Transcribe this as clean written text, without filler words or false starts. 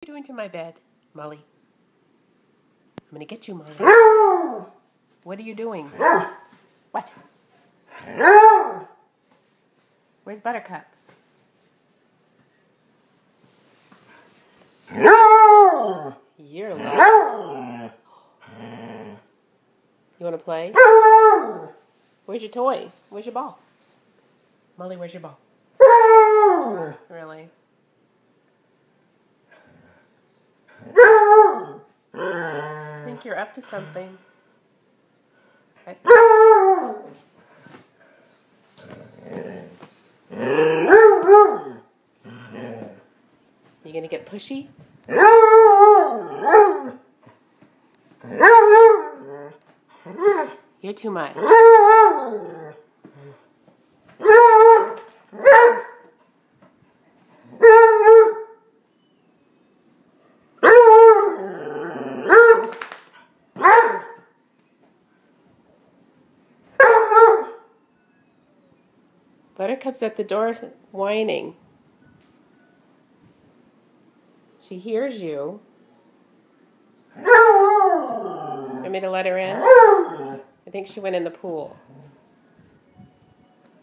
What are you doing to my bed, Molly? I'm gonna get you, Molly. What are you doing? What? Where's Buttercup? You're loud. You wanna play? Where's your toy? Where's your ball? Molly, where's your ball? Really? I think you're up to something. You gonna get pushy? You're too much. Buttercup's at the door whining. She hears you. Want me to let her in? I think she went in the pool.